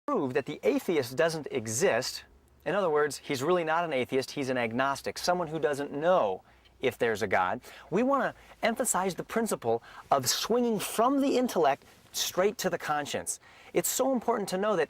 prove that the atheist doesn't exist. In other words, he's really not an atheist, he's an agnostic, someone who doesn't know if there's a God. We want to emphasize the principle of swinging from the intellect straight to the conscience. It's so important to know that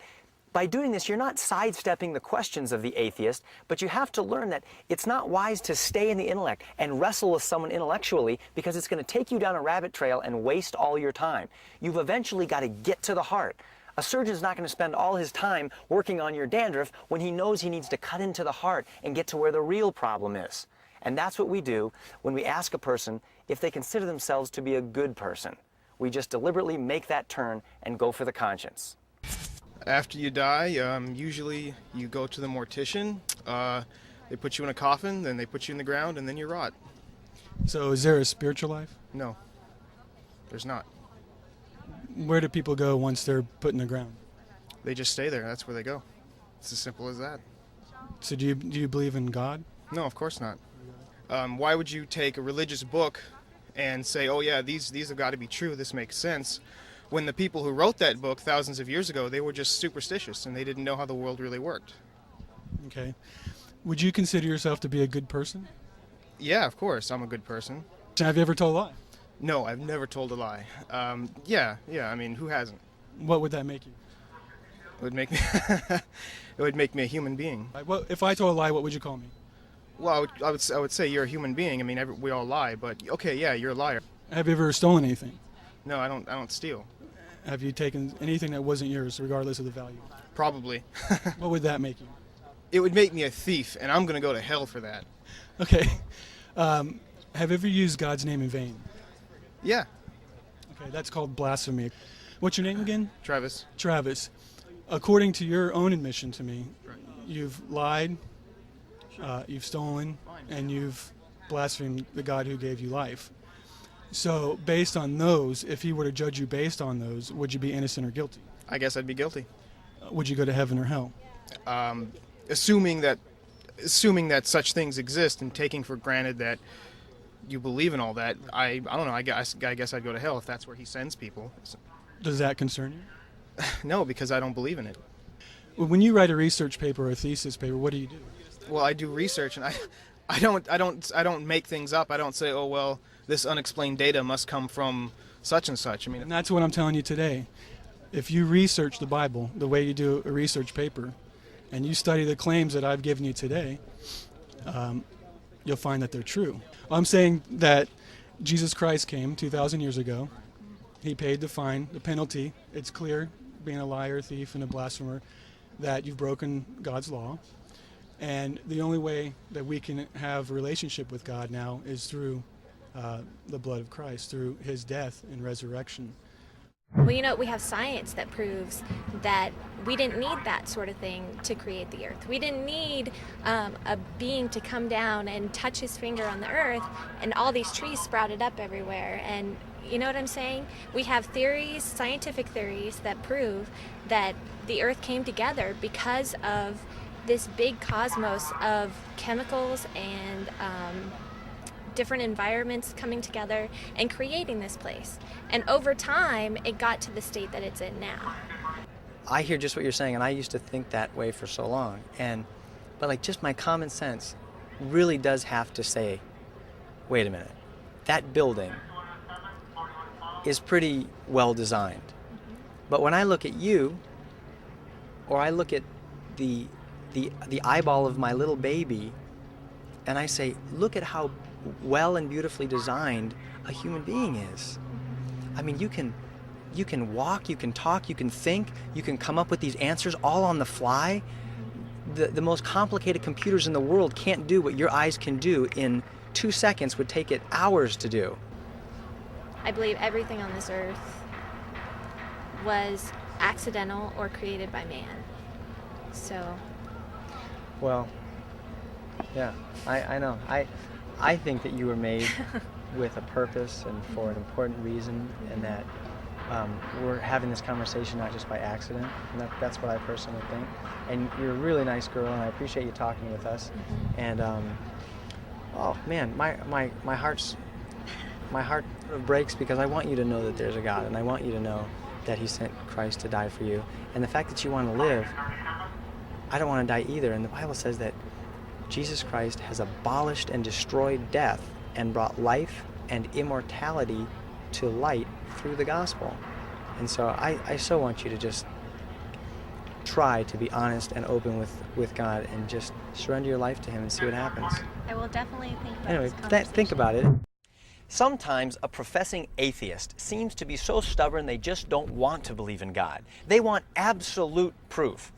by doing this, you're not sidestepping the questions of the atheist, but you have to learn that it's not wise to stay in the intellect and wrestle with someone intellectually, because it's going to take you down a rabbit trail and waste all your time. You've eventually got to get to the heart. A surgeon's not going to spend all his time working on your dandruff when he knows he needs to cut into the heart and get to where the real problem is. And that's what we do when we ask a person if they consider themselves to be a good person. We just deliberately make that turn and go for the conscience. After you die, usually you go to the mortician. They put you in a coffin, then they put you in the ground, and then you rot. So is there a spiritual life? No, there's not. Where do people go once they're put in the ground? They just stay there. That's where they go. It's as simple as that. So do you believe in God? No, of course not. Why would you take a religious book and say, oh yeah, these have got to be true, this makes sense, when the people who wrote that book thousands of years ago, they were just superstitious and they didn't know how the world really worked? Okay. Would you consider yourself to be a good person? Yeah, of course, I'm a good person. Have you ever told a lie? No, I've never told a lie. Yeah, I mean, who hasn't? What would that make you? It would make me it would make me a human being. Well, if I told a lie, what would you call me? Well, I would say you're a human being. I mean, we all lie, but okay, yeah, you're a liar. Have you ever stolen anything? No, I don't steal. Have you taken anything that wasn't yours, regardless of the value? Probably. What would that make you? It would make me a thief, and I'm going to go to hell for that. Okay. Have you ever used God's name in vain? Yeah. Okay, that's called blasphemy. What's your name again? Travis. Travis. According to your own admission to me, you've lied, you've stolen, and you've blasphemed the God who gave you life. So, based on those, if he were to judge you based on those, would you be innocent or guilty? I guess I'd be guilty. Would you go to heaven or hell? Assuming that such things exist, and taking for granted that you believe in all that, I don't know. I guess I'd go to hell if that's where he sends people. Does that concern you? No, because I don't believe in it. When you write a research paper or a thesis paper, what do you do? Well, I do research, and I don't make things up. I don't say, oh well, this unexplained data must come from such and such. I mean, and that's what I'm telling you today. If you research the Bible the way you do a research paper, and you study the claims that I've given you today, you'll find that they're true. I'm saying that Jesus Christ came 2,000 years ago. He paid the fine, the penalty. It's clear, being a liar, thief, and a blasphemer, that you've broken God's law. And the only way that we can have a relationship with God now is through the blood of Christ, through his death and resurrection. Well, you know, we have science that proves that we didn't need that sort of thing to create the earth. We didn't need a being to come down and touch his finger on the earth and all these trees sprouted up everywhere. And you know what I'm saying? We have theories, scientific theories, that prove that the earth came together because of this big cosmos of chemicals and different environments coming together and creating this place. And over time, it got to the state that it's in now. I hear just what you're saying, and I used to think that way for so long. But like, just my common sense really does have to say, wait a minute, that building is pretty well designed. But when I look at you, or I look at the eyeball of my little baby, and I say, look at how well and beautifully designed a human being is. I mean, you can walk, you can talk, you can think, you can come up with these answers all on the fly. The most complicated computers in the world can't do what your eyes can do in 2 seconds, would take it hours to do. I believe everything on this earth was accidental or created by man. So. Well, yeah, I know. I think that you were made with a purpose and for an important reason, and that we're having this conversation not just by accident, and that's what I personally think. And you're a really nice girl, and I appreciate you talking with us. Mm-hmm. And oh man, my heart breaks, because I want you to know that there's a God, and I want you to know that he sent Christ to die for you. And the fact that you want to live, I don't want to die either. And the Bible says that Jesus Christ has abolished and destroyed death and brought life and immortality to light through the gospel. And so I so want you to just try to be honest and open with God and just surrender your life to him and see what happens. I will definitely think about Anyway, this conversation. think about it. Sometimes a professing atheist seems to be so stubborn they just don't want to believe in God. They want absolute proof.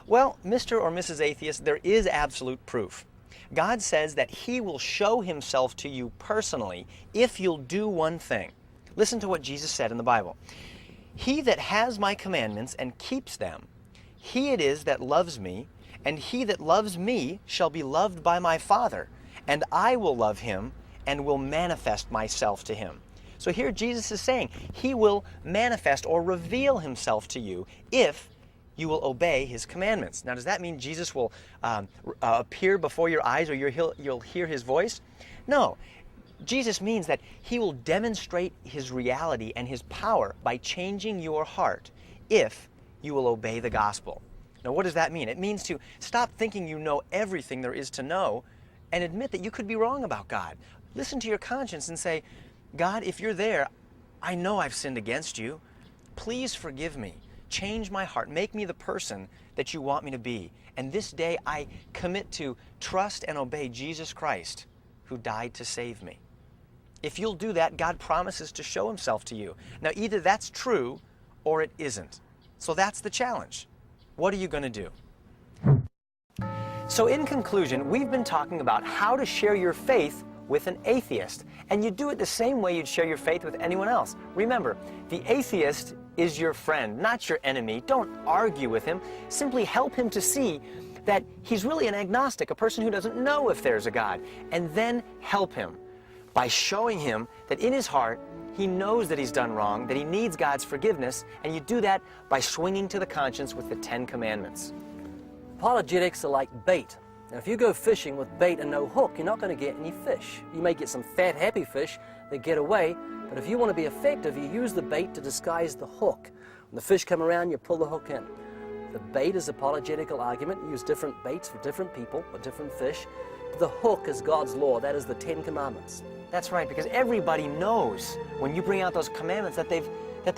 Well, Mr. or Mrs. Atheist, there is absolute proof. God says that he will show himself to you personally if you'll do one thing. Listen to what Jesus said in the Bible. He that has my commandments and keeps them, he it is that loves me, and he that loves me shall be loved by my Father, and I will love him and will manifest myself to him. So here Jesus is saying he will manifest or reveal himself to you if you will obey his commandments. Now, does that mean Jesus will appear before your eyes or you'll hear his voice? No. Jesus means that he will demonstrate his reality and his power by changing your heart if you will obey the gospel. Now, what does that mean? It means to stop thinking you know everything there is to know and admit that you could be wrong about God. Listen to your conscience and say, God, if you're there, I know I've sinned against you. Please forgive me. Change my heart. Make me the person that you want me to be. And this day I commit to trust and obey Jesus Christ, who died to save me. If you'll do that, God promises to show himself to you. Now, either that's true or it isn't. So that's the challenge. What are you going to do? So in conclusion, we've been talking about how to share your faith with an atheist. And you do it the same way you'd share your faith with anyone else. Remember, the atheist is your friend, not your enemy. Don't argue with him. Simply help him to see that he's really an agnostic, a person who doesn't know if there's a God. And then help him by showing him that in his heart, he knows that he's done wrong, that he needs God's forgiveness, and you do that by swinging to the conscience with the 10 Commandments. Apologetics are like bait. Now, if you go fishing with bait and no hook, you're not going to get any fish. You may get some fat, happy fish that get away, but if you want to be effective, you use the bait to disguise the hook. When the fish come around, you pull the hook in. The bait is apologetical argument. You use different baits for different people, or different fish. The hook is God's law. That is the 10 Commandments. That's right, because everybody knows when you bring out those commandments that they've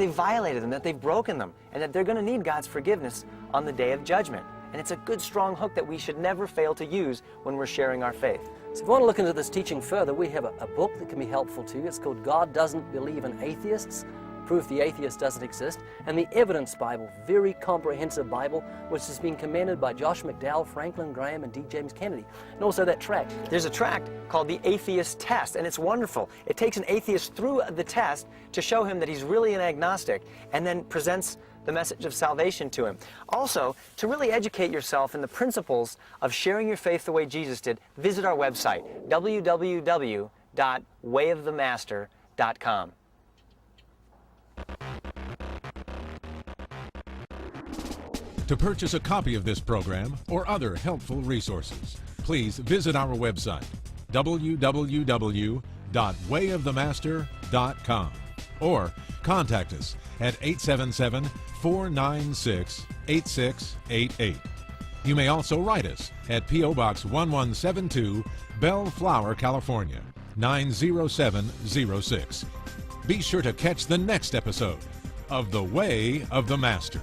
violated them, that they've broken them, and that they're going to need God's forgiveness on the day of judgment. And it's a good, strong hook that we should never fail to use when we're sharing our faith. So if you want to look into this teaching further, we have a book that can be helpful to you. It's called God Doesn't Believe in Atheists, Proof the Atheist Doesn't Exist, and the Evidence Bible, very comprehensive Bible, which has been commended by Josh McDowell, Franklin Graham, and D. James Kennedy. And also that tract. There's a tract called the Atheist Test, and it's wonderful. It takes an atheist through the test to show him that he's really an agnostic, and then presents the message of salvation to him. Also, to really educate yourself in the principles of sharing your faith the way Jesus did, visit our website, www.wayofthemaster.com. To purchase a copy of this program or other helpful resources, please visit our website, www.wayofthemaster.com, or contact us at 877-496-8688. You may also write us at P.O. Box 1172, Bellflower, California, 90706. Be sure to catch the next episode of The Way of the Master.